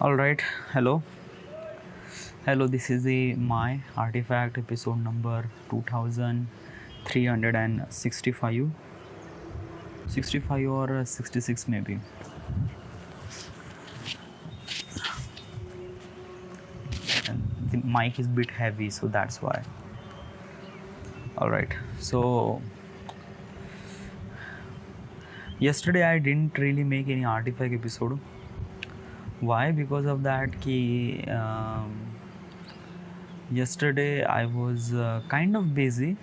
All right, hello. Hello, this is the my artifact episode number 2365. 65 or 66 maybe. And the mic is a bit heavy, so that's why. All right. So yesterday I didn't really make any artifact episode. Why? Because of that ki yesterday I was kind of busy,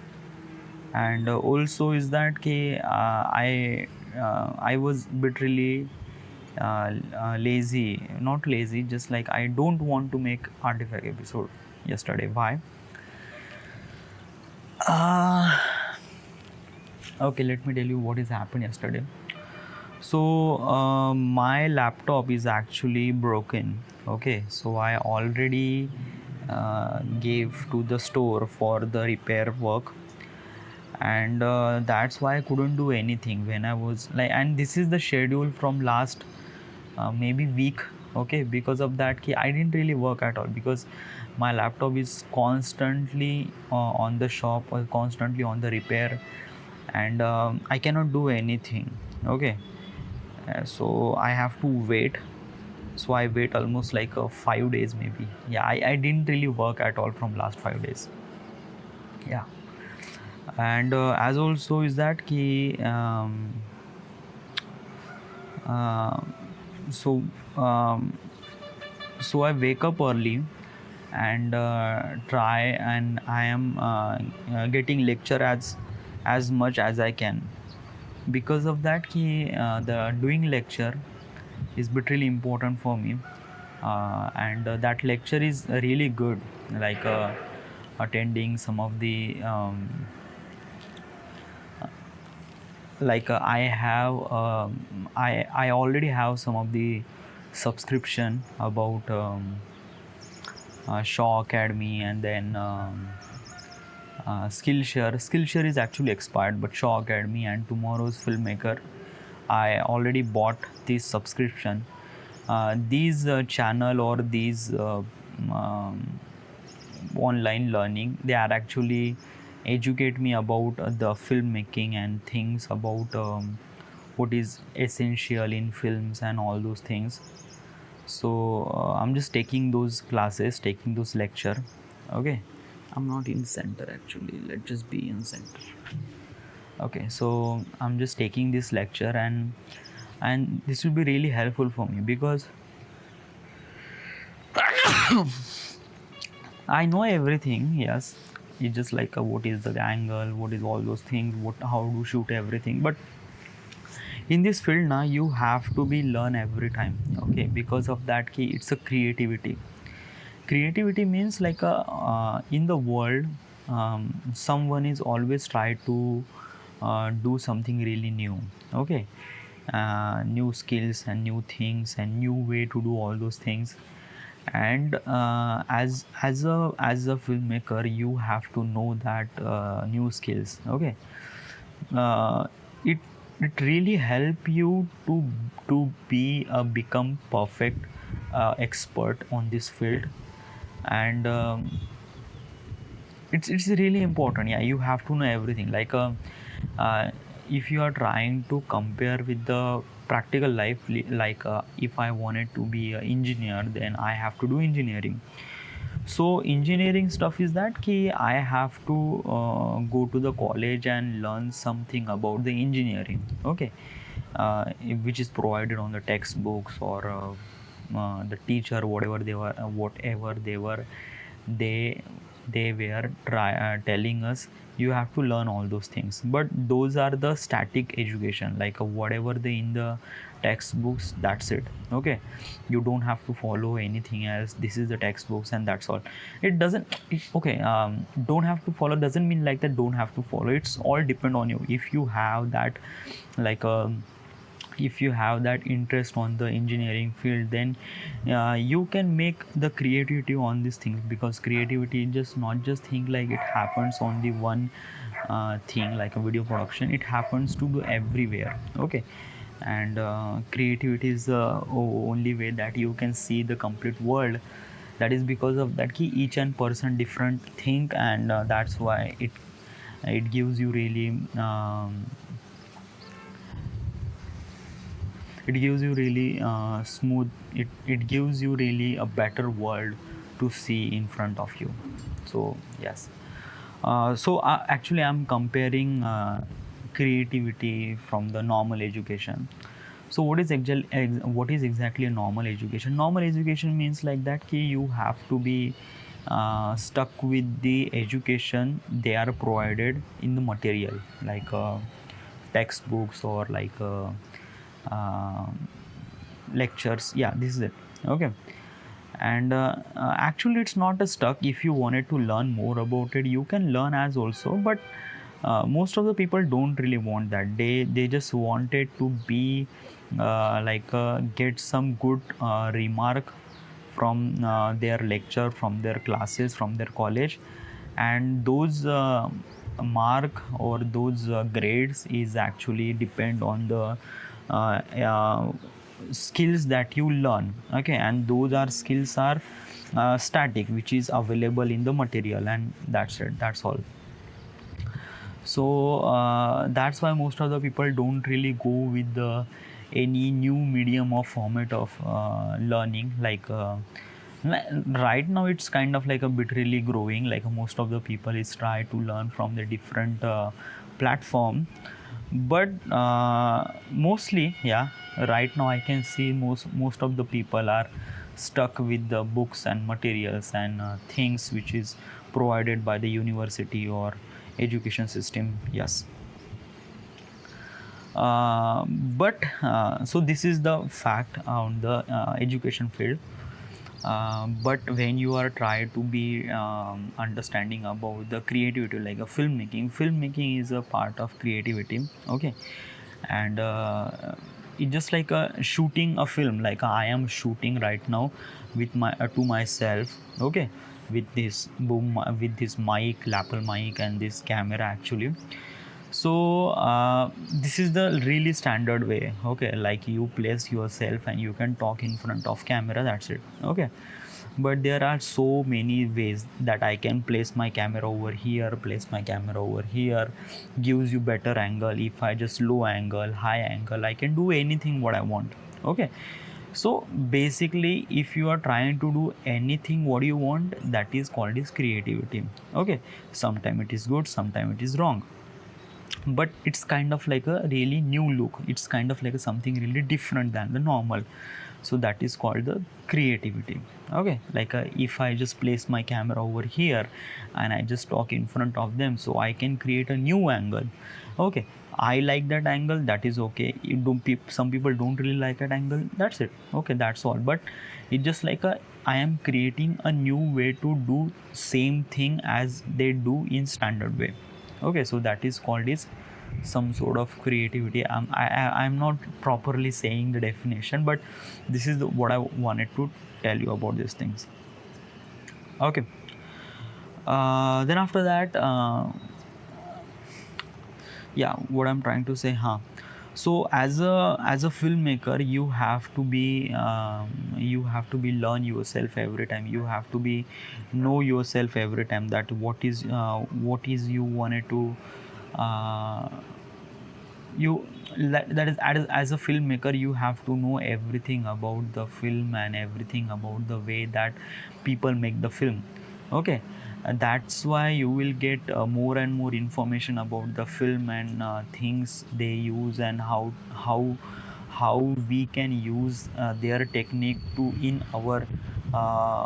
and also is that ki I was bit really lazy, not lazy, just like I don't want to make artifact episode yesterday. Why? Okay, let me tell you what has happened yesterday. So my laptop is actually broken. Okay, so I already gave to the store for the repair work, and that's why I couldn't do anything when I was like, and this is the schedule from last maybe week. Okay, because of that I didn't really work at all, because my laptop is constantly on the shop or constantly on the repair, and I cannot do anything. Okay, so I have to wait. So I wait almost like 5 days maybe. Yeah, I didn't really work at all from last 5 days. Yeah, and as also is that ki uh, so um, so I wake up early and try, and I am getting lecture as much as I can. Because of that ki the doing lecture is bit really important for me, and that lecture is really good, like attending some of the like I have I already have some of the subscription about Shaw Academy, and then Skillshare is actually expired, but Shaw Academy and Tomorrow's Filmmaker, I already bought this subscription. These channel or these online learning, they are actually educate me about the filmmaking and things about what is essential in films and all those things. So I'm just taking those classes, taking those lecture. Okay, I'm not in center actually, let's just be in center. Okay, so I'm just taking this lecture, and this will be really helpful for me, because I know everything. Yes, it's just like what is the angle, what is all those things, what, how to shoot everything. But in this field now, you have to be learn every time. Okay, because of that key, it's a creativity. Creativity means like a in the world, someone is always try to do something really new. Okay, new skills and new things and new way to do all those things. And as a filmmaker, you have to know that new skills. Okay, uh, it it really help you to be become perfect expert on this field. And it's really important. Yeah, you have to know everything, like uh, if you are trying to compare with the practical life, like if I wanted to be an engineer, then I have to do engineering. So engineering stuff is that ki I have to go to the college and learn something about the engineering. Okay, which is provided on the textbooks, or the teacher, whatever they they were telling us, you have to learn all those things. But those are the static education, like whatever they in the textbooks, that's it. Okay, you don't have to follow anything else. This is the textbooks and that's all. It doesn't okay, don't have to follow doesn't mean like that don't have to follow. It's all depend on you. If you have that, like if you have that interest on the engineering field, then you can make the creativity on these things. Because creativity just not just think like it happens on the one thing, like a video production. It happens to do everywhere. Okay, and creativity is the only way that you can see the complete world. That is because of that key each and person different think, and that's why it gives you really smooth, it gives you really a better world to see in front of you. So yes, actually I'm comparing creativity from the normal education. So what is exactly a normal education? Normal education means like that ki you have to be stuck with the education they are provided in the material, like textbooks or like uh, lectures. Yeah, this is it. Okay. And actually it's not a stuck. If you wanted to learn more about it, you can learn as also, but most of the people don't really want that. They just wanted to be get some good remark from their lecture, from their classes, from their college, and those mark or those grades is actually depend on the skills that you learn. Okay, and those are skills are static, which is available in the material, and that's it, that's all. So that's why most of the people don't really go with the any new medium or format of learning, like right now it's kind of like a bit really growing, like most of the people is try to learn from the different platform. But mostly, yeah, right now I can see most of the people are stuck with the books and materials and things which is provided by the university or education system. Yes. But so this is the fact on the education field. But when you are trying to be understanding about the creativity, like a filmmaking is a part of creativity. Okay. And it's just like a shooting a film, like I am shooting right now with my to myself. Okay, with this boom, with this mic, lapel mic, and this camera actually. So this is the really standard way. Okay, like you place yourself and you can talk in front of camera, that's it. Okay, but there are so many ways that I can place my camera over here, place my camera over here, gives you better angle. If I just low angle, high angle, I can do anything what I want. Okay, so basically if you are trying to do anything what you want, that is called is creativity. Okay, sometime it is good, sometime it is wrong, but it's kind of like a really new look, it's kind of like a something really different than the normal. So that is called the creativity. Okay, like if I just place my camera over here and I just talk in front of them, so I can create a new angle. Okay, I like that angle, that is okay. You don't some people don't really like that angle, that's it. Okay, that's all. But it's just like a I am creating a new way to do same thing as they do in standard way. Okay, so that is called is some sort of creativity. I'm not properly saying the definition, but this is what I wanted to tell you about these things. Okay, then after that yeah, what I'm trying to say, so as a filmmaker, you have to be learn yourself every time. You have to be know yourself every time, that what is you wanted to uh, you that is as a filmmaker, you have to know everything about the film and everything about the way that people make the film. Okay, that's why you will get more and more information about the film and things they use, and how we can use their technique to in our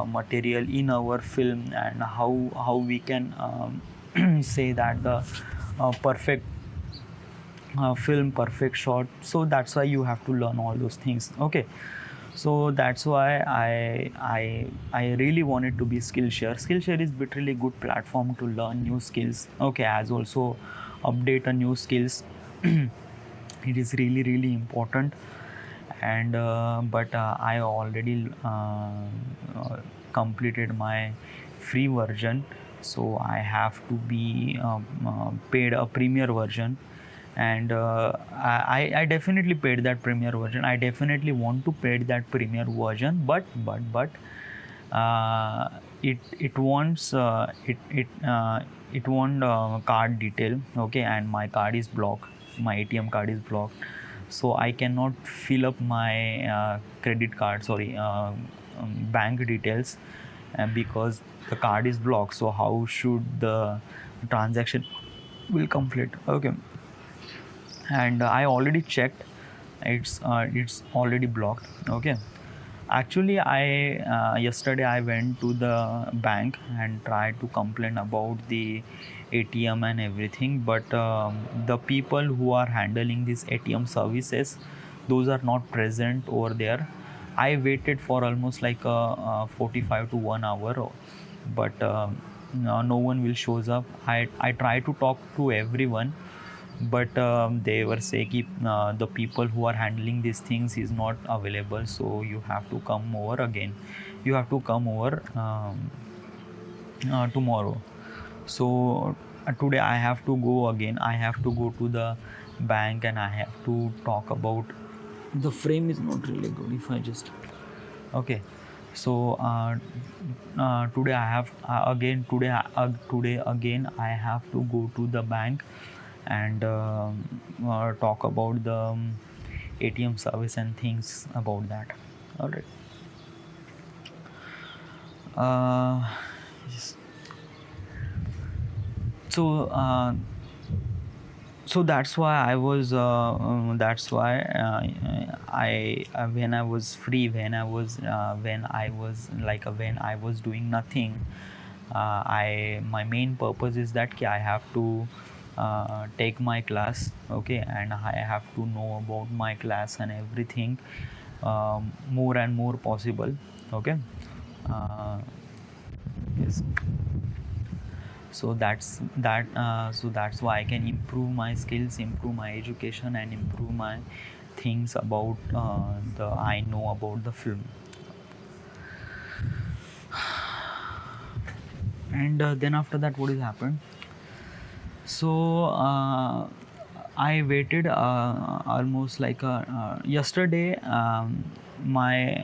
material, in our film, and how we can say that the perfect film, perfect shot. So that's why you have to learn all those things. Okay, so that's why I really wanted to be Skillshare. Skillshare is literally good platform to learn new skills. Okay, as also update a new skills. It is really important. And but I already completed my free version, so I have to be paid a premier version. and I definitely paid that premier version. I definitely want to pay that premier version, but it wants it want card detail, okay, and my card is blocked, my ATM card is blocked, so I cannot fill up my credit card, sorry, bank details, because the card is blocked. So how should the transaction will complete? Okay, and I already checked, it's already blocked. Okay, actually I yesterday I went to the bank and tried to complain about the ATM and everything, but the people who are handling these ATM services, those are not present over there. I waited for almost like 45 to 1 hour, but no one will shows up. I try to talk to everyone, but they were saying the people who are handling these things is not available, so you have to come over again, you have to come over tomorrow. So today I have to go again, I have to go to the bank and I have to talk about, the frame is not really good if I just, okay. So today I have today again I have to go to the bank and talk about the ATM service and things about that. All right. Yes. So so that's why I was that's why I when I was free, when I was when I was doing nothing, I my main purpose is that I have to take my class, okay, and I have to know about my class and everything more and more possible, okay. Yes, so that's why I can improve my skills, improve my education, and improve my things about the I know about the film. And then after that, what has happened? So I waited almost like yesterday. My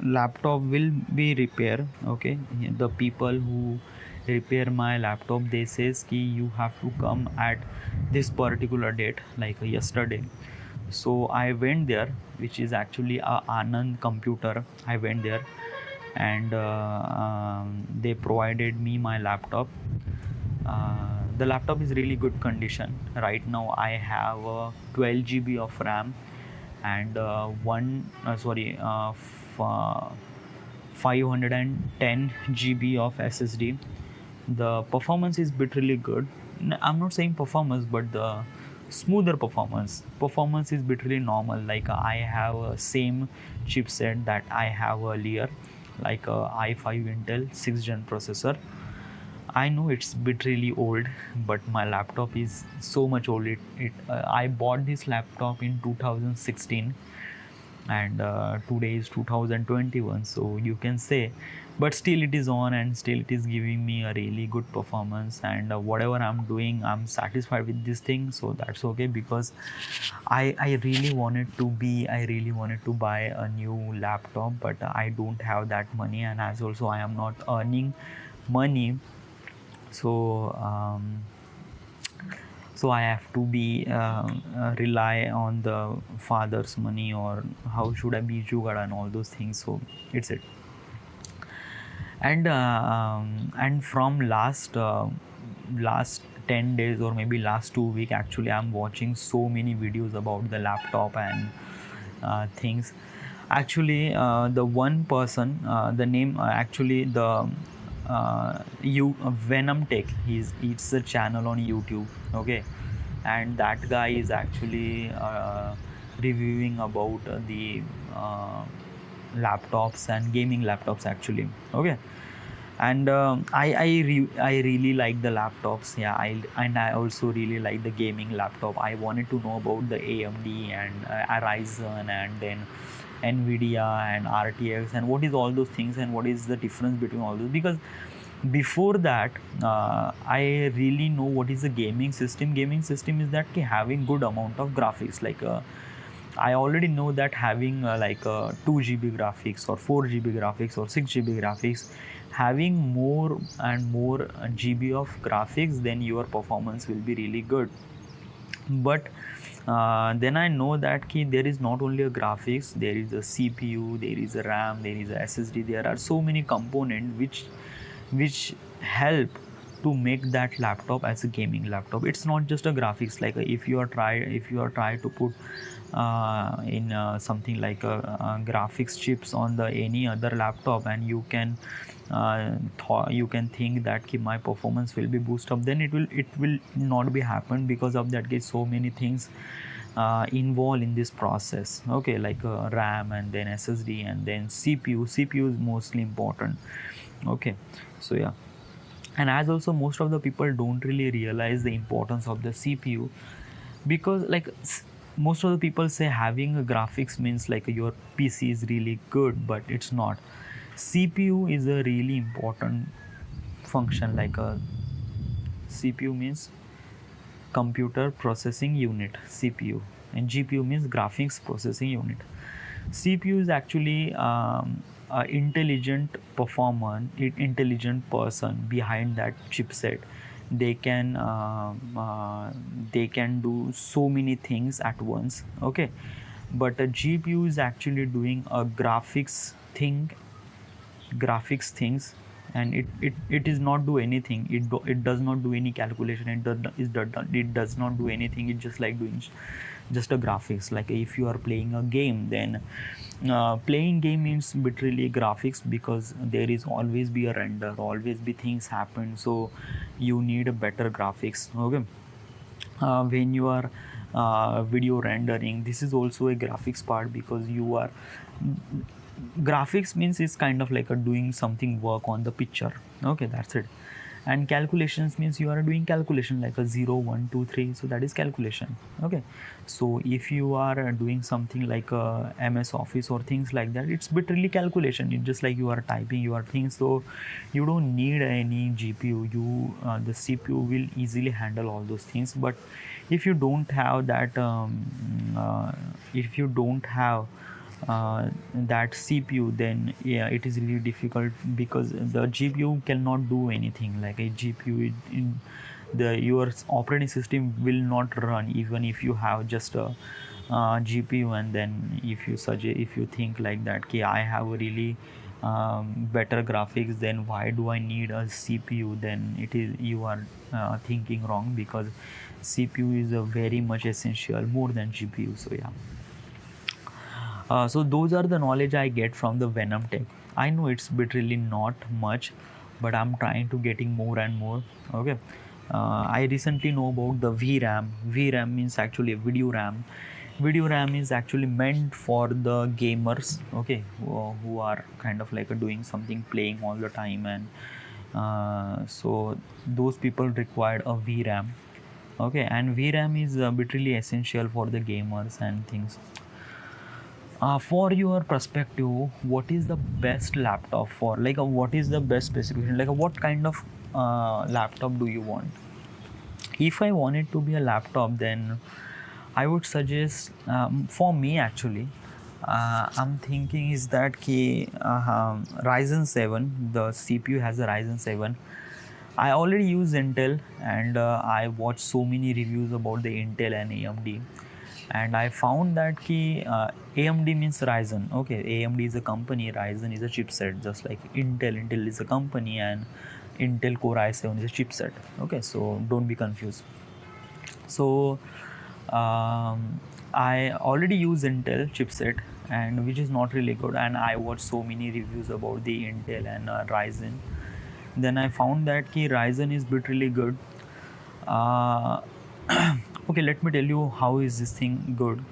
laptop will be repaired. Okay, the people who repair my laptop, they says ki you have to come at this particular date, like yesterday. So I went there, which is actually a Anand computer. I went there, and they provided me my laptop. The laptop is really good condition. Right now I have 12 GB of RAM and 510 GB of SSD. The performance is bit really good. I'm not saying performance, but the smoother performance is bit really normal. Like I have a same chipset that I have earlier, like a i5 Intel 6th gen processor. I know it's bit really old, but my laptop is so much old. I bought this laptop in 2016, and today is 2021. So you can say, but still it is on, and still it is giving me a really good performance. And whatever I'm doing, I'm satisfied with this thing. So that's okay, because I really wanted to buy a new laptop, but I don't have that money, and as also I am not earning money. So so I have to be rely on the father's money, or how should I be jugad and all those things. So it's it. And from last 10 days, or maybe last 2 week, actually I'm watching so many videos about the laptop and things. Actually the one person, the name actually the you Venom Tech, it's a channel on YouTube, okay, and that guy is actually reviewing about the laptops and gaming laptops actually, okay. And I really like the laptops, yeah. I also really like the gaming laptop. I wanted to know about the AMD and Ryzen, and then Nvidia and RTX, and what is all those things, and what is the difference between all those, because before that, I really know what is a gaming system. Gaming system is that having good amount of graphics, like I already know that having 2 GB graphics or 4 GB graphics or 6 GB graphics, having more and more GB of graphics, then your performance will be really good. But then I know that there is not only a graphics, there is a CPU, there is a RAM, there is a SSD. There are so many components which help to make that laptop as a gaming laptop. It's not just a graphics. Like if you are try to put in something like graphics chips on the any other laptop, and you can you can think that my performance will be boost up, then it will not be happen, because of that so many things involved in this process. Okay, like RAM and then SSD and then CPU is mostly important. Okay, so yeah. And as also most of the people don't really realize the importance of the CPU, because like most of the people say having a graphics means like your PC is really good, but it's not. CPU is a really important function. Like a CPU means computer processing unit, CPU, and GPU means graphics processing unit. CPU is actually a intelligent performer, intelligent person behind that chipset. They can do so many things at once. Okay, but a GPU is actually doing a graphics things, and it is not do anything. It does not do any calculation. It does not do anything. It's just like doing just a graphics. Like if you are playing a game, then playing game means literally graphics, because there is always be a render, always be things happen, so you need a better graphics. Okay, when you are video rendering, this is also a graphics part, because you are graphics means it's kind of like a doing something work on the picture. Okay, that's it. And calculations means you are doing calculation like a 0 1 2 3, so that is calculation. Okay, so if you are doing something like a MS Office or things like that, it's literally calculation. It's just like you are typing your things, so you don't need any GPU. The CPU will easily handle all those things. But if you don't have that if you don't have that CPU, then yeah, it is really difficult, because the GPU cannot do anything. Like a GPU in your operating system will not run even if you have just a GPU. And then if you think like that, okay, I have a really better graphics, then why do I need a CPU? Then you are thinking wrong, because CPU is a very much essential, more than GPU. So yeah. So those are the knowledge I get from the Venom Tech. I know it's literally not much, but I'm trying to getting more and more. Okay. I recently know about the VRAM. VRAM means actually a video RAM. Video RAM is actually meant for the gamers. Okay, who are kind of like doing something, playing all the time, and so those people required a VRAM. Okay, and VRAM is literally essential for the gamers and things. For your perspective, what is the best laptop for? Like, what is the best specification? Like, what kind of laptop do you want? If I want it to be a laptop, then I would suggest, for me actually, I'm thinking is that Ryzen 7, the CPU has a Ryzen 7. I already use Intel, and I watched so many reviews about the Intel and AMD. And I found that AMD means Ryzen. Okay, AMD is a company, Ryzen is a chipset, just like Intel is a company, and Intel Core i7 is a chipset. Okay, so don't be confused. So I already use Intel chipset, and which is not really good, and I watched so many reviews about the Intel and Ryzen. Then I found that Ryzen is literally good. Okay, let me tell you how is this thing good.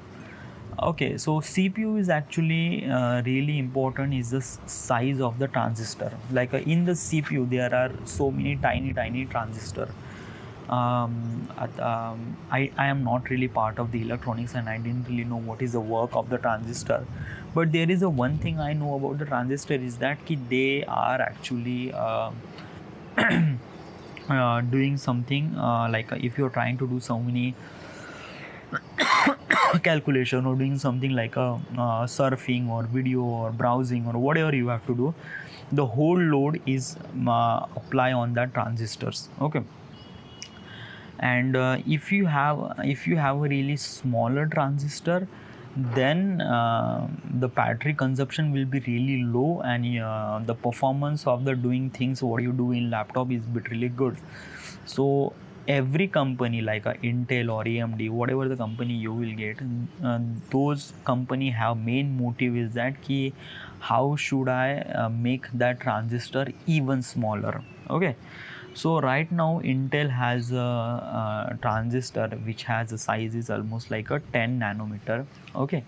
Okay, so CPU is actually really important, is the size of the transistor. Like in the CPU there are so many tiny transistor. I am not really part of the electronics, and I didn't really know what is the work of the transistor. But there is a one thing I know about the transistor, is that they are actually doing something like if you're trying to do so many calculation, or doing something like surfing or video or browsing or whatever you have to do, the whole load is apply on that transistors. Okay. And if you have a really smaller transistor, then the battery consumption will be really low, and the performance of the doing things what you do in laptop is bit really good. So every company like Intel or AMD, whatever the company you will get, those company have main motive is that ki how should I make that transistor even smaller. Okay. So right now Intel has a transistor which has a size is almost like a 10 nanometer. Okay.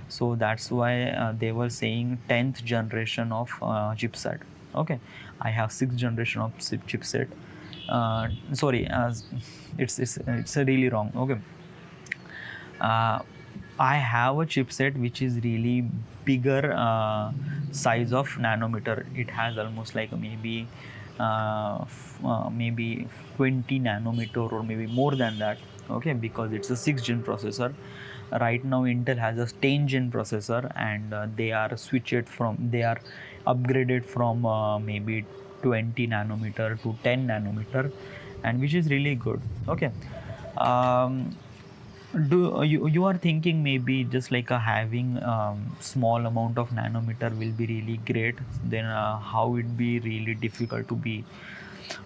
So that's why they were saying 10th generation of chipset. Okay. I have 6th generation of chipset. Sorry, it's really wrong. Okay. uh, I have a chipset which is really bigger size of nanometer. It has almost like maybe 20 nanometer or maybe more than that. Okay, because it's a 6th gen processor. Right now Intel has a 10th gen processor, and they are upgraded from maybe 20 nanometer to 10 nanometer, and which is really good. Okay. um, do you are thinking maybe just like having small amount of nanometer will be really great, then how it be really difficult to be,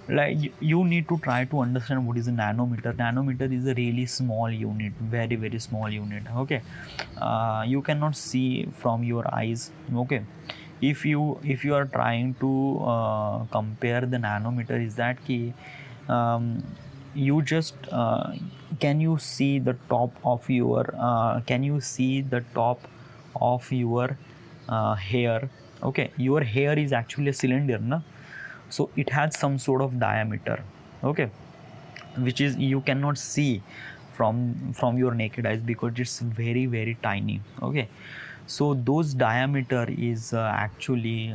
like you need to try to understand what is a nanometer is a really small unit, very very small unit. Okay. You cannot see from your eyes. Okay. If you are trying to compare the nanometer, is that key, you just can you see the top of your can you see the top of your hair. Okay, your hair is actually a cylinder, na? So it has some sort of diameter. Okay, which is you cannot see from your naked eyes because it's very very tiny. Okay. So those diameter is actually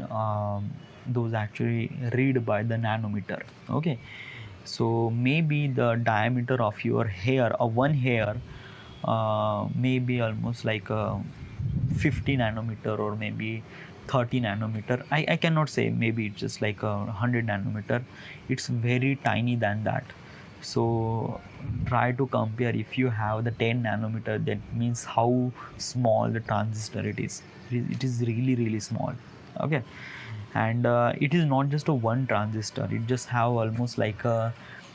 read by the nanometer. Okay. So maybe the diameter of your hair, one hair, maybe almost like 50 nanometer or maybe 30 nanometer. I cannot say, maybe it's just like 100 nanometer. It's very tiny than that. So try to compare. If you have the 10 nanometer, that means how small the transistor it is. It is really really small. Okay. And it is not just a one transistor, it just have almost like a,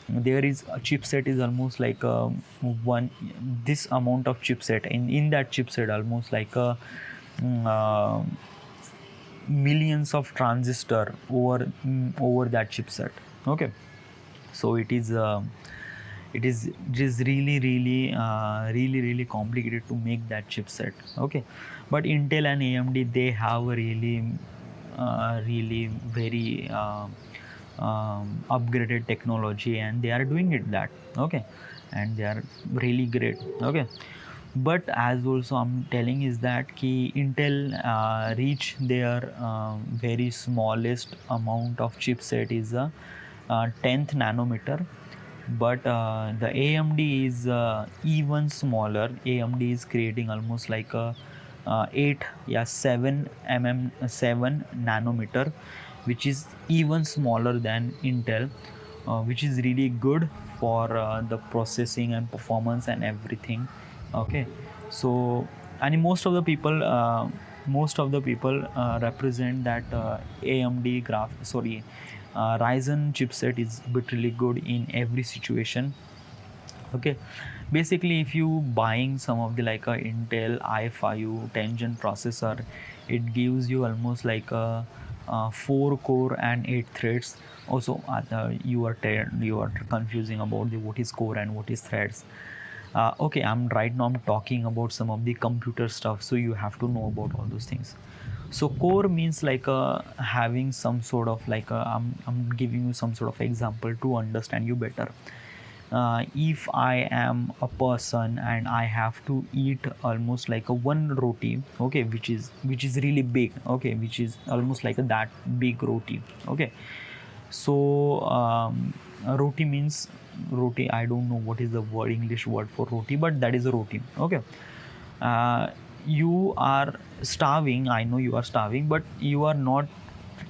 there is a chipset is almost like a one, this amount of chipset in that chipset almost like a millions of transistor over that chipset. Okay. So it is really really really complicated to make that chipset. Okay. But Intel and AMD, they have a really very upgraded technology, and they are doing it that. Okay. And they are really great. Okay. But as also I'm telling is that ki Intel reach their very smallest amount of chipset is a 10th nanometer. But the AMD is even smaller. AMD is creating almost like a 7 nanometer, which is even smaller than Intel, which is really good for the processing and performance and everything. Okay. So, and most of the people represent that AMD Ryzen chipset is bit really good in every situation. Okay. Basically, if you buying some of the like a Intel i5 10 gen processor, it gives you almost like a 4 core and 8 threads. Also you are confusing about the what is core and what is threads. Okay, I'm talking about some of the computer stuff, so you have to know about all those things. So core means like having some sort of like I'm giving you some sort of example to understand you better. If I am a person and I have to eat almost like a one roti, okay, which is really big, okay, which is almost like a that big roti. Okay. So roti means roti. I don't know what is the word, English word for roti, but that is a roti. Okay. uh, you are starving. I know you are starving, but you are not,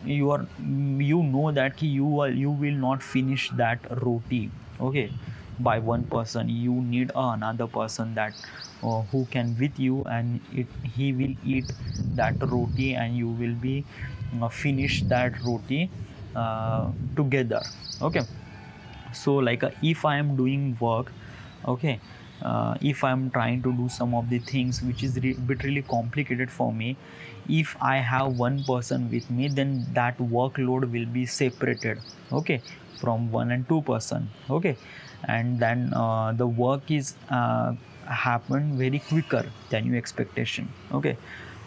you are, you know that you will not finish that roti, okay, by one person. You need another person that who can with you, and he will eat that roti, and you will be finish that roti together. Okay. So like if I am doing work, okay, if I'm trying to do some of the things which is bit really complicated for me, if I have one person with me, then that workload will be separated, okay, from one and two person, okay, and then the work is happen very quicker than your expectation, okay.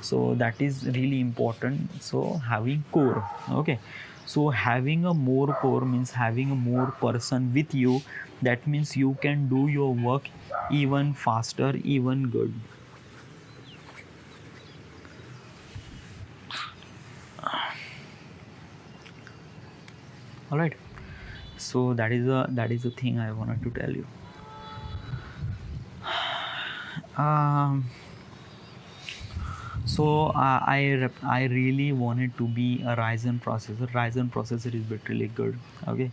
So that is really important. So having core, okay, so having a more core means having a more person with you. That means you can do your work even faster, even good. All right. So that is the thing I wanted to tell you. um, so I really wanted to be a Ryzen processor. Ryzen processor is bit really good, okay.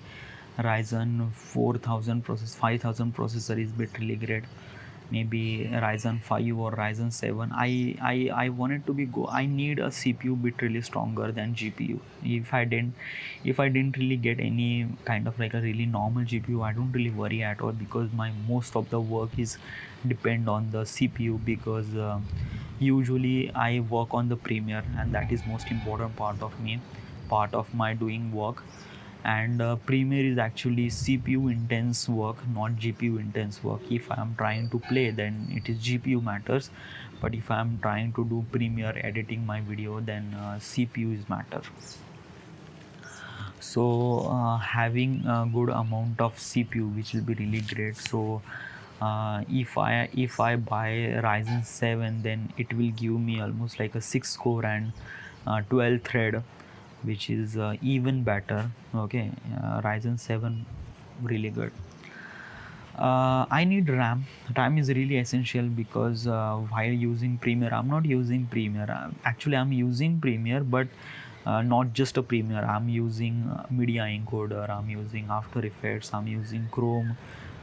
Ryzen 4000 process 5000 processor is bit really great. Maybe Ryzen 5 or Ryzen 7. I wanted to be go. I need a CPU bit really stronger than GPU. If I didn't really get any kind of like a really normal GPU, I don't really worry at all, because my most of the work is depend on the CPU, because usually I work on the Premiere, and that is most important part of me, part of my doing work. And Premiere is actually CPU intense work, not GPU intense work. If I am trying to play, then it is GPU matters, but if I am trying to do Premiere editing my video, then CPU is matter. So having a good amount of CPU, which will be really great. So if I buy Ryzen 7, then it will give me almost like a 6 core and 12 thread, which is even better, okay. Ryzen 7 really good. I need RAM is really essential, because while using Premiere, I'm not using Premiere, actually I'm using Premiere, but not just a Premiere. I'm using media encoder, I'm using After Effects, I'm using Chrome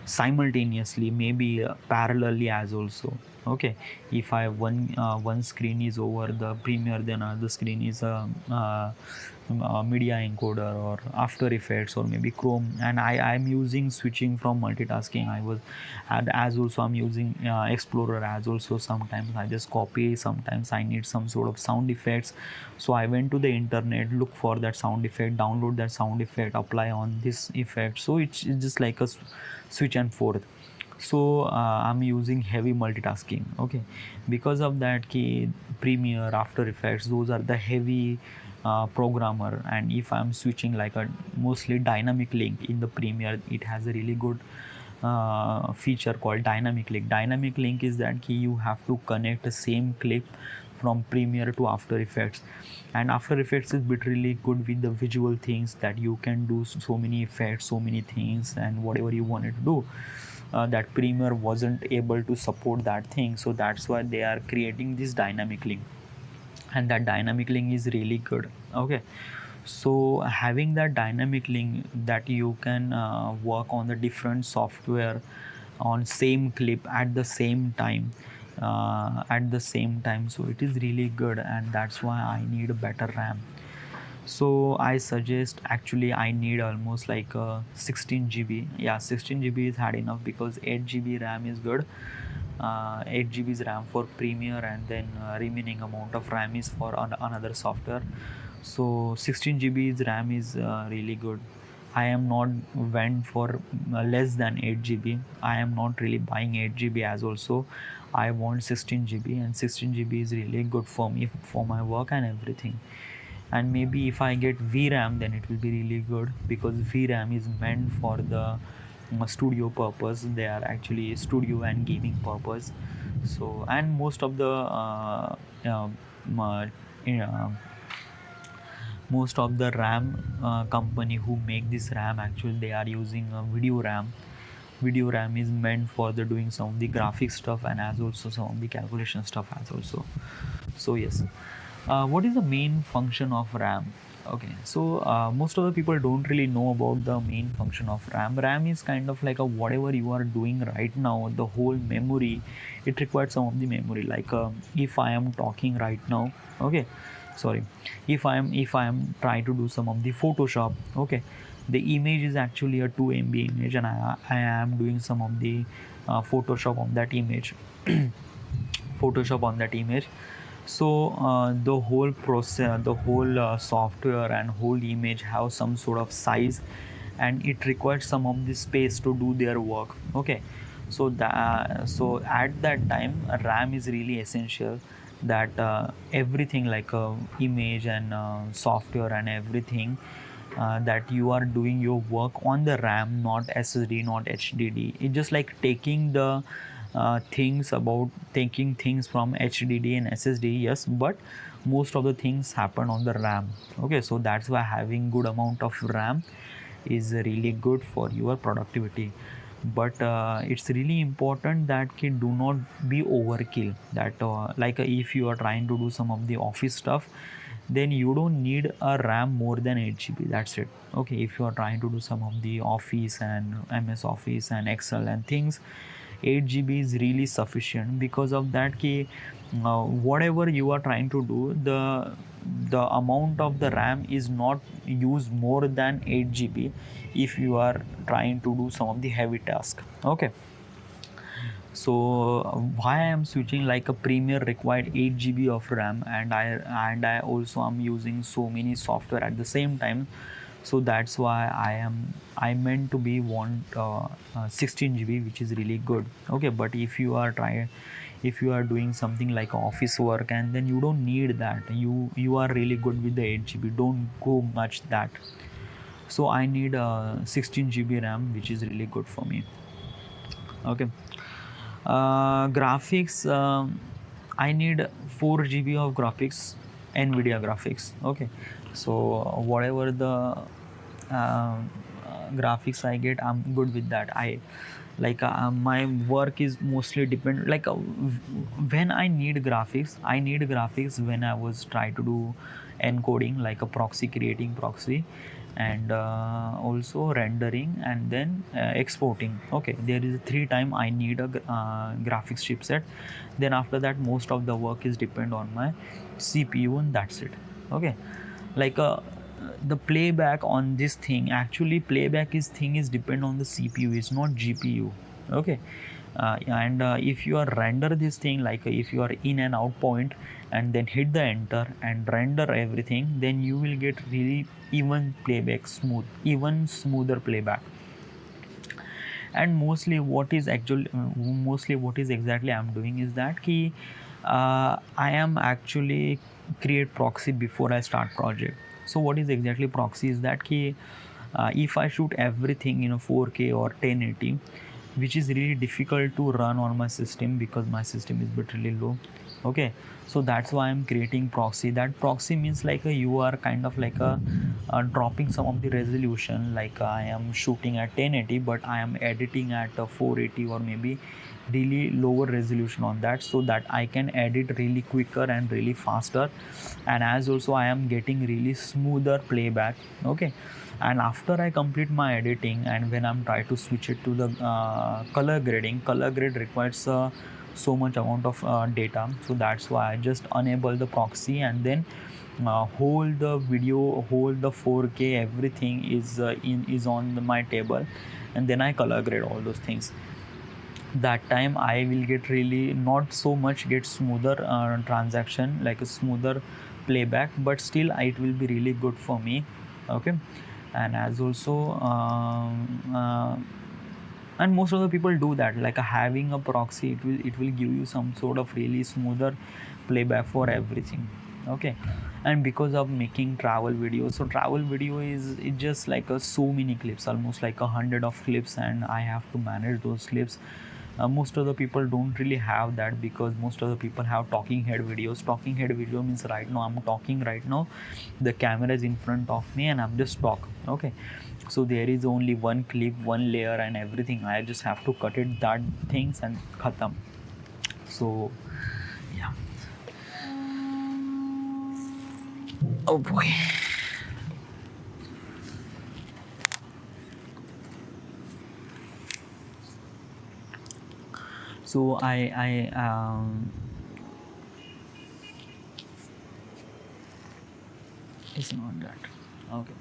simultaneously, maybe parallelly as also, okay. If I have one screen is over the Premiere, then another screen is a media encoder or After Effects or maybe Chrome, and I'm using switching from multitasking. I was, and as also I'm using Explorer as also. Sometimes I just copy, sometimes I need some sort of sound effects, so I went to the internet, look for that sound effect, download that sound effect, apply on this effect. So it's just like a switch and forth. So I'm using heavy multitasking, okay. Because of that, key Premiere, After Effects, those are the heavy programmer. And if I'm switching like a mostly dynamic link in the Premiere, it has a really good feature called dynamic link. Dynamic link is that key you have to connect the same clip from Premiere to After Effects, and After Effects is bit really good with the visual things, that you can do so many effects, so many things, and whatever you wanted to do. That Premiere wasn't able to support that thing, so that's why they are creating this dynamic link, and that dynamic link is really good, okay. So having that dynamic link, that you can work on the different software on same clip at the same time, so it is really good, and that's why I need a better RAM. So I suggest, actually I need almost like 16 GB. Yeah, 16 GB is hard enough, because 8 GB RAM is good. 8 GB is RAM for Premiere, and then remaining amount of RAM is for another software. So 16 GB is RAM is really good. I am not went for less than 8 GB. I am not really buying 8 GB as also. I want 16 GB, and 16 GB is really good for me, for my work and everything. And maybe if I get VRAM, then it will be really good, because VRAM is meant for the studio purpose. They are actually studio and gaming purpose. So, and most of the uh, uh, most of the RAM company who make this RAM, actually they are using a video RAM is meant for the doing some of the graphic stuff and as also some of the calculation stuff as also. So yes, what is the main function of RAM? Okay, so most of the people don't really know about the main function of RAM is kind of like a whatever you are doing right now, the whole memory, it requires some of the memory, like if I am talking right now, okay, sorry, if I am trying to do some of the Photoshop, okay, the image is actually a 2 MB image and I am doing some of the Photoshop on that image Photoshop on that image. So the whole process, the whole software and whole image have some sort of size and it requires some of the space to do their work, okay. So so at that time RAM is really essential, that everything like image and software and everything, that you are doing your work on the RAM, not SSD, not HDD. It's just like taking the things about taking things from HDD and SSD, yes, but most of the things happen on the RAM, okay. So that's why having good amount of RAM is really good for your productivity. But it's really important that kid do not be overkill, that like if you are trying to do some of the office stuff, then you don't need a RAM more than 8 GB, that's it, okay. If you are trying to do some of the office and MS Office and Excel and things, 8 GB is really sufficient. Because of that ki, whatever you are trying to do, the amount of the RAM is not used more than 8 GB if you are trying to do some of the heavy task, okay. So why I am switching, like a Premiere required 8 GB of RAM and I also am using so many software at the same time. So that's why I meant to be want 16 GB, which is really good, okay. But if you are doing something like office work, and then you don't need that, you are really good with the 8 GB, don't go much that. So I need 16 GB RAM, which is really good for me, okay. Graphics, I need 4 GB of graphics, NVIDIA graphics, okay. So whatever the graphics I get, I'm good with that. I like my work is mostly depend, like when I need graphics when I was trying to do encoding, like a proxy, creating proxy, and also rendering and then exporting, okay. There is 3 time I need a graphics chipset. Then after that most of the work is depend on my CPU and that's it, okay. Like the playback on this thing, actually playback is depend on the CPU, it's not GPU, okay. And if you are render this thing, like if you are in and out point and then hit the enter and render everything, then you will get really even playback, even smoother playback. And mostly what is exactly I'm doing is that key, I am actually create proxy before I start project. So what is exactly proxy is that key, if I shoot everything in a 4K or 1080, which is really difficult to run on my system because my system is bit really low, okay. So that's why I'm creating proxy. That proxy means like you are kind of like dropping some of the resolution, like I am shooting at 1080 but I am editing at 480 or maybe really lower resolution on that, so that I can edit really quicker and really faster, and as also I am getting really smoother playback, okay. And after I complete my editing and when I'm trying to switch it to the color grade requires so much amount of data. So that's why I just enable the proxy and then hold the video, hold the 4K, everything is on my table, and then I color grade all those things. That time I will get really not so much get smoother transaction, like a smoother playback, but still it will be really good for me, okay. And as also and most of the people do that, like having a proxy, it will give you some sort of really smoother playback for everything, okay. And because of making travel videos, so travel video is it just like so many clips, almost like 100 of clips, and I have to manage those clips Most of the people don't really have that, because most of the people have talking head videos. Talking head video means right now I'm talking right now, the camera is in front of me and I'm just talk. Okay, so there is only one clip, one layer and everything. I just have to cut it, that things, and khatam. So yeah. Oh boy. So it's not that. Okay.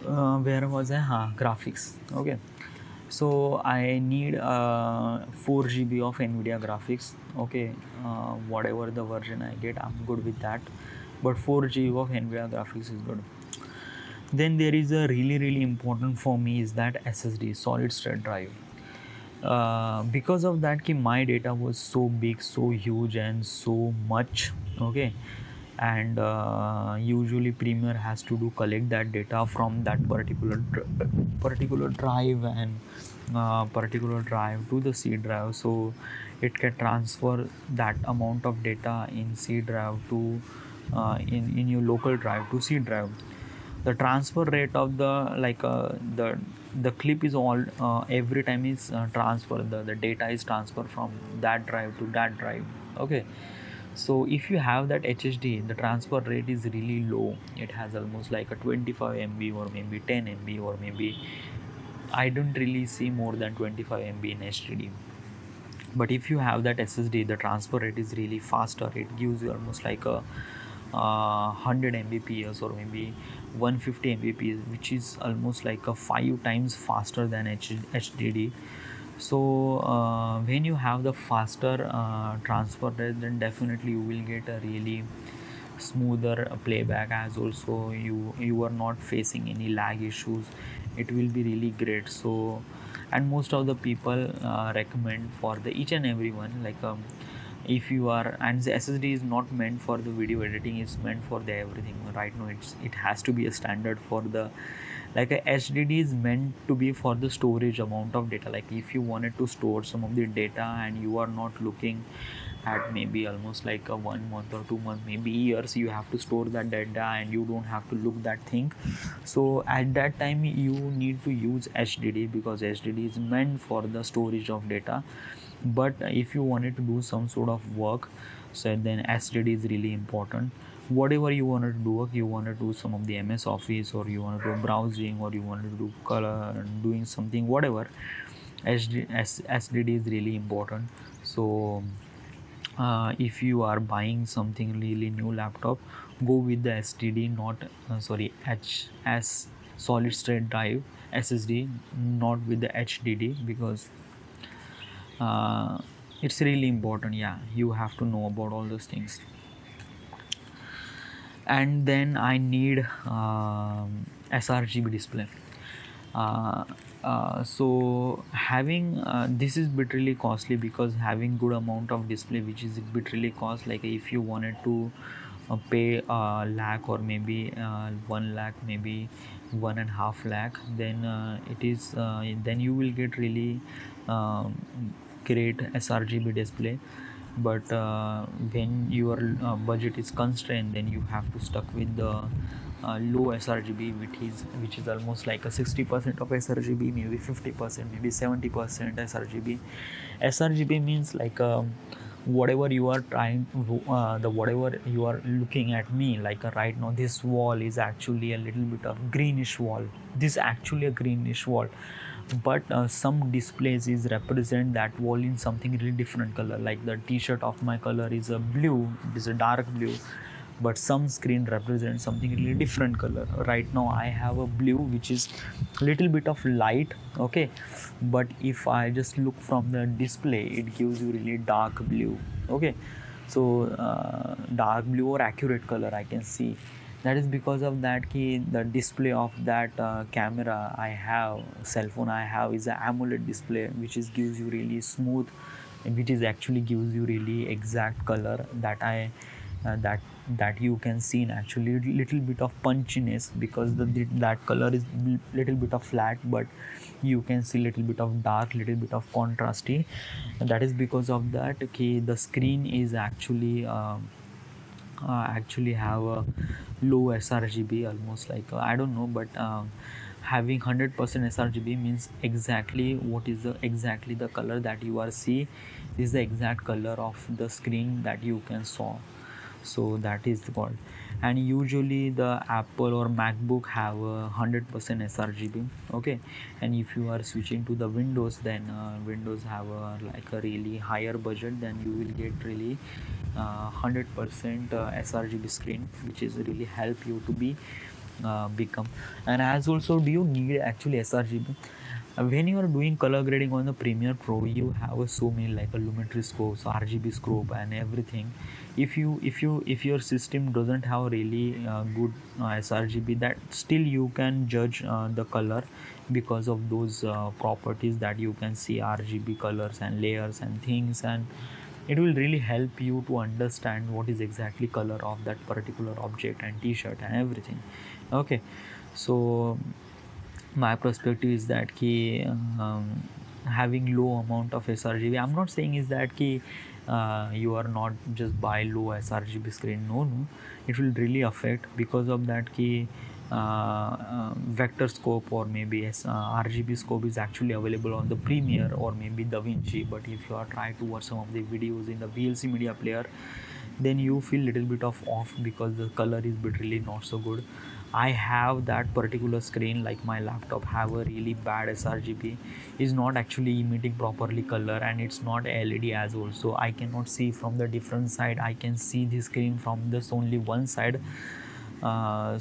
Um, where was I? Graphics. Okay. So I need 4 GB of NVIDIA graphics. Okay. Whatever the version I get, I'm good with that. But 4 GB of NVIDIA graphics is good. Then there is a really important for me is that SSD, solid state drive. Because of that ki my data was so big, so huge and so much. Okay, and usually Premiere has to do collect that data from that particular drive, and particular drive to the C drive, so it can transfer that amount of data in C drive to in your local drive to C drive. The transfer rate of the clip is all every time is transfer, the data is transferred from that drive to that drive. Okay, so if you have that HHD, the transfer rate is really low. It has almost like a 25 MB or maybe 10 MB, or maybe I don't really see more than 25 MB in HDD. But if you have that SSD, the transfer rate is really faster. It gives you almost like a 100 Mbps or maybe 150 Mbps, which is almost like a 5 times faster than HDD. So when you have the faster transfer rate, then definitely you will get a really smoother playback, as also you are not facing any lag issues. It will be really great. So, and most of the people recommend for the each and every one, like if you are, and the SSD is not meant for the video editing, it's meant for the everything. Right now it has to be a standard for the, like a HDD is meant to be for the storage amount of data. Like if you wanted to store some of the data and you are not looking at maybe almost like a 1 month or 2 months, maybe years, you have to store that data and you don't have to look that thing. So at that time you need to use HDD, because HDD is meant for the storage of data. But if you wanted to do some sort of work, so then SSD is really important. Whatever you want to do, you want to do some of the MS Office, or you want to do browsing, or you want to do color, doing something, whatever, SSD is really important. So if you are buying something really new laptop, go with the SSD, not HS, solid state drive SSD, not with the HDD, because it's really important. Yeah, you have to know about all those things. And then I need sRGB display. So having this is bit really costly, because having good amount of display, which is a bit really cost. Like if you wanted to pay a lakh, or maybe 1 lakh, maybe 1.5 lakh, then it is then you will get really great sRGB display. But when your budget is constrained, then you have to stuck with the low sRGB, which is almost like a 60% of sRGB, maybe 50%, maybe 70% sRGB. sRGB means like whatever you are trying the whatever you are looking at me, like right now this wall is actually a little bit of greenish wall. This is actually a greenish wall, but some displays is represent that wall in something really different color. Like the t-shirt of my color is a blue, it is a dark blue, but some screen represents something really different color. Right now I have a blue which is little bit of light. Okay, but if I just look from the display, it gives you really dark blue. Okay, so dark blue or accurate color I can see. That is because of that key, the display of that camera I have, cell phone I have, is an AMOLED display, which is gives you really smooth, which is actually gives you really exact color that I that you can see naturally little bit of punchiness, because that color is little bit of flat, but you can see little bit of dark, little bit of contrasty. And that is because of that, okay, the screen is actually have a low sRGB, almost like I don't know, but having 100% sRGB means exactly what is the exactly the color that you are see is the exact color of the screen that you can saw. So that is called. And usually the Apple or MacBook have a 100% sRGB, okay. And if you are switching to the Windows, then Windows have a like a really higher budget, then you will get really 100% sRGB screen, which is really help you to be become. And as also, do you need actually sRGB? When you are doing color grading on the Premiere Pro, you have so many like a lumetri scopes, RGB scope, and everything. If your system doesn't have really good sRGB, that still you can judge the color because of those properties that you can see RGB colors and layers and things, and it will really help you to understand what is exactly color of that particular object and t-shirt and everything, okay. So my perspective is that having low amount of sRGB, I'm not saying is that you are not just buy low sRGB screen, no, it will really affect because of that vector scope or maybe RGB scope is actually available on the Premiere or maybe DaVinci. But if you are trying to watch some of the videos in the VLC media player, then you feel little bit of off because the color is bit really not so good. I have that particular screen, like my laptop have a really bad sRGB, is not actually emitting properly color, and it's not LED as well, so I cannot see from the different side. I can see the screen from this only one side. My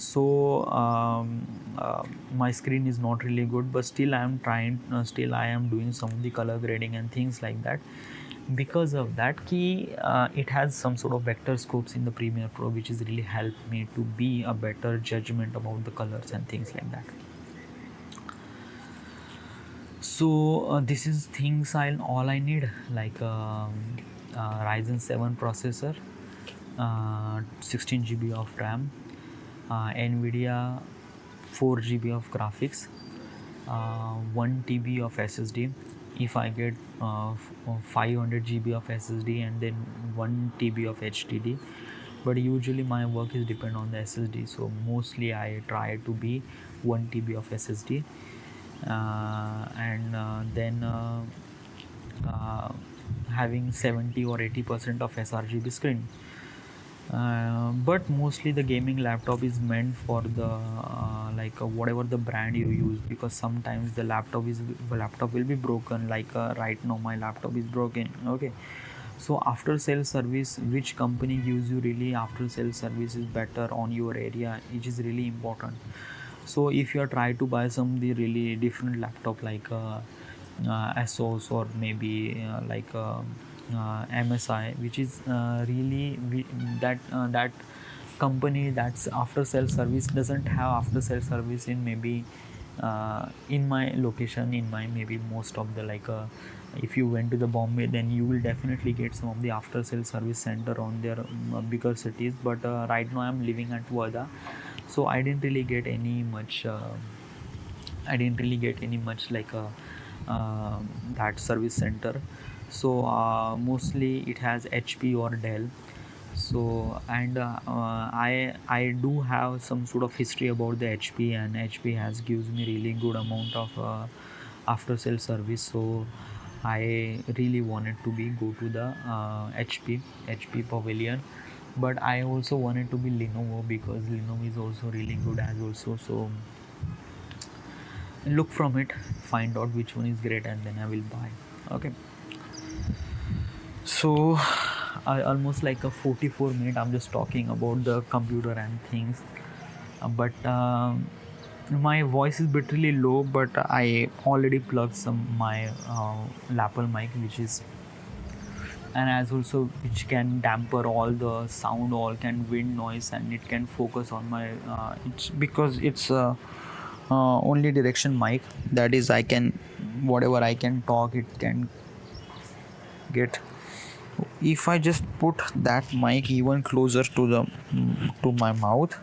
screen is not really good, but still I am trying, still I am doing some of the color grading and things like that. Because of that it has some sort of vector scopes in the Premiere Pro, which is really helped me to be a better judgment about the colors and things like that. So this is things all I need, like Ryzen 7 processor, 16 GB of RAM, NVIDIA 4 GB of graphics, 1 TB of SSD. If I get 500 GB of SSD and then 1 TB of HDD, but usually my work is depend on the SSD, so mostly I try to be 1 TB of SSD, and then having 70 or 80% of sRGB screen. But mostly the gaming laptop is meant for the whatever the brand you use, because sometimes the laptop will be broken, like right now my laptop is broken, okay. So after sales service, which company gives you really after sales service is better on your area, it is really important. So if you are trying to buy some the really different laptop like ASUS or maybe MSI, which is that company that's after sales service doesn't have after sales service in maybe in my location, in my maybe most of the if you went to the Bombay, then you will definitely get some of the after sales service center on their bigger cities. But right now I'm living at Wada, so I didn't really get any much that service center. So mostly it has HP or Dell. So and I do have some sort of history about the HP, and HP has gives me really good amount of after sales service. So I really wanted to be go to the HP Pavilion, but I also wanted to be Lenovo, because Lenovo is also really good as also. So look from it, find out which one is great, and then I will buy, okay. So I almost like a 44 minute I'm just talking about the computer and things, but my voice is bit really low, but I already plugged some my lapel mic, which is, and as also which can damper all the sound, all can wind noise, and it can focus on my it's because it's only direction mic, that is I can whatever I can talk, it can get if I just put that mic even closer to the to my mouth,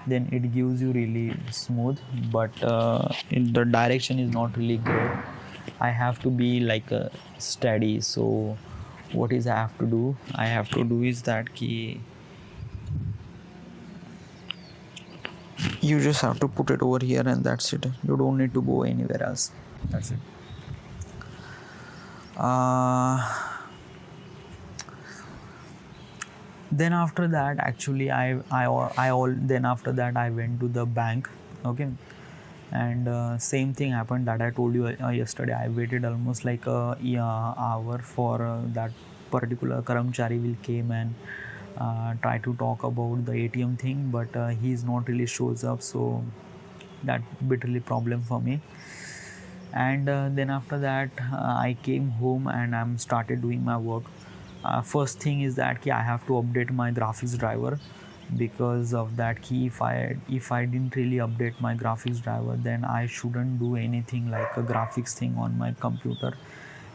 then it gives you really smooth, but in the direction is not really great. I have to be like steady. So what is I have to do? I have to do is that key. You just have to put it over here and that's it. You don't need to go anywhere else. That's it. Then after that, actually, I all then after that I went to the bank. Okay, and same thing happened that I told you yesterday. I waited almost like a hour for that particular karamchari will came and try to talk about the ATM thing, but he's not really shows up, so that bit really problem for me. And then after that I came home and I'm started doing my work. First thing is that I have to update my graphics driver. Because of that key, if I didn't really update my graphics driver, then I shouldn't do anything like a graphics thing on my computer.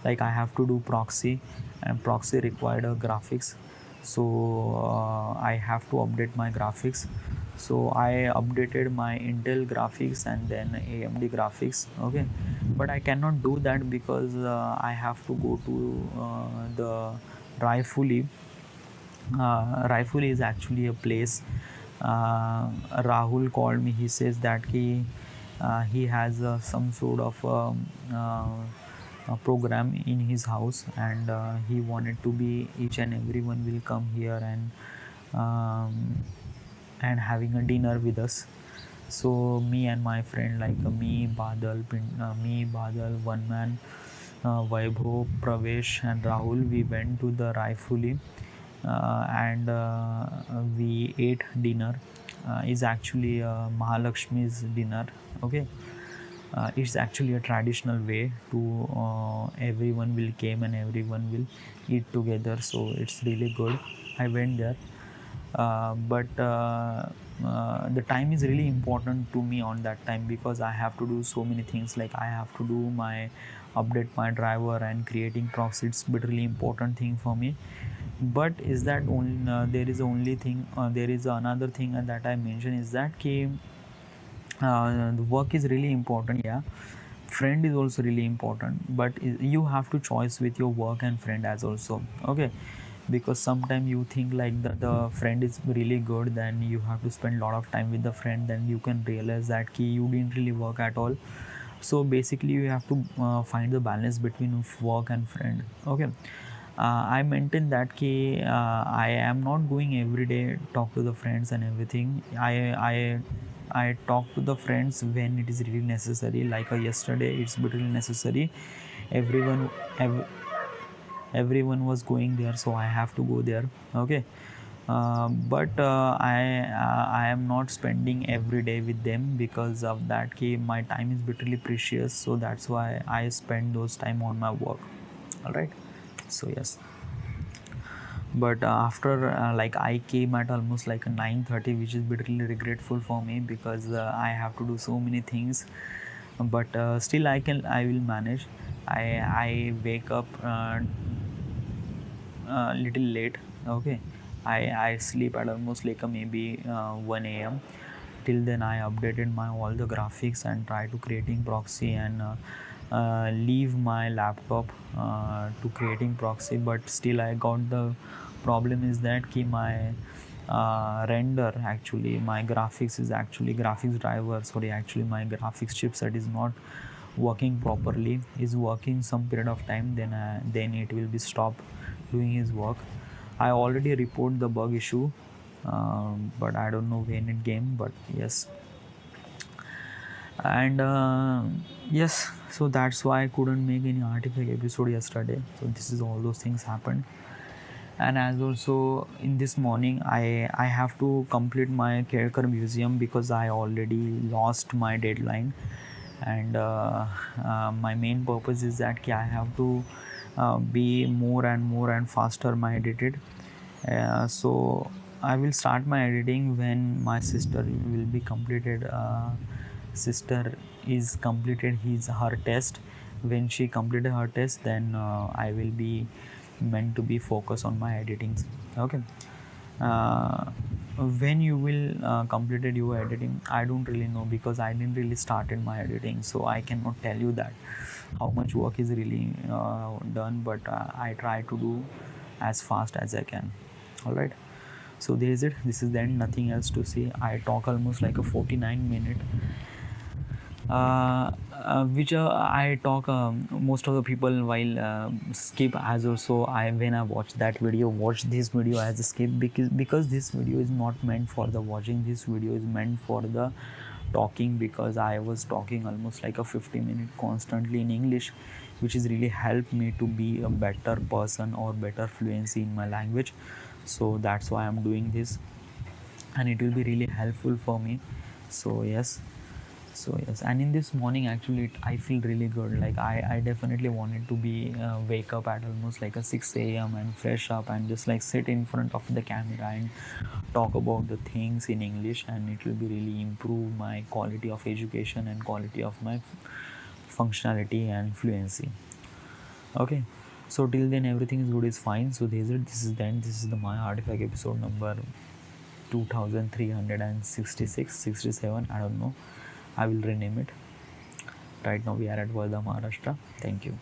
Like I have to do proxy, and proxy required a graphics. So I have to update my graphics. So I updated my Intel graphics and then AMD graphics. Okay, but I cannot do that because I have to go to the Raifuli. Raifuli is actually a place. Rahul called me. He says that he has some sort of a program in his house, and he wanted to be each and everyone will come here and having a dinner with us. So me and my friend, like me, Badal, one man, Vaibhav, Pravesh, and Rahul, we went to the Raifuli and we ate dinner. Is actually Mahalakshmi's dinner. Okay, it's actually a traditional way to everyone will came and everyone will eat together. So it's really good. I went there. But the time is really important to me on that time because I have to do so many things. Like I have to do my update my driver and creating proxy. It's but really important thing for me. But is that only there is only thing there is another thing that I mentioned is that the work is really important. Yeah, friend is also really important, but you have to choice with your work and friend as also. Okay, because sometimes you think like the friend is really good, then you have to spend a lot of time with the friend, then you can realize that you didn't really work at all. So basically you have to find the balance between work and friend. Okay, I maintain that I am not going every day talk to the friends and everything. I talk to the friends when it is really necessary. Like yesterday, it's really necessary. Everyone everyone was going there, so I have to go there. Okay, but I am not spending every day with them because of that. My time is literally precious, so that's why I spend those time on my work. All right. So yes, but after like I came at almost like a 9:30, which is bitterly regretful for me because I have to do so many things. But still I will manage. I wake up little late. Okay, I sleep at almost like a maybe 1 a.m. Till then I updated my all the graphics and try to creating proxy and leave my laptop to creating proxy. But still I got the problem is that my render, actually my graphics is actually graphics driver, sorry, actually my graphics chipset is not working properly. Is working some period of time, then it will be stop doing his work. I already report the bug issue, but I don't know when it came. But yes, and yes, so that's why I couldn't make any artifact episode yesterday. So this is all those things happened. And as also in this morning I have to complete my character museum because I already lost my deadline. And my main purpose is that I have to be more and faster my edited. So I will start my editing when my sister will be completed. Sister is completed her test. When she completed her test, then I will be meant to be focused on my editing. Okay. uh, when you will completed your editing, I don't really know, because I didn't really started my editing, so I cannot tell you that how much work is really done, but I try to do as fast as I can. All right, so there is it. This is the end, nothing else to say. I talk almost like a 49 minute, which I talk, most of the people while skip as also. I when I watch that video, watch this video as a skip, because this video is not meant for the watching. This video is meant for the talking, because I was talking almost like a 50 minute constantly in English, which is really helped me to be a better person or better fluency in my language. So that's why I'm doing this, and it will be really helpful for me. So yes, and in this morning actually I feel really good. Like I definitely wanted to be wake up at almost like a 6 a.m. and fresh up and just like sit in front of the camera and talk about the things in English, and it will be really improve my quality of education and quality of my functionality and fluency. Okay, so till then everything is good, is fine. So this is the end. This is the my artifact episode number 2366, 67, I don't know. I will rename it. Right now we are at Varda, Maharashtra. Thank you.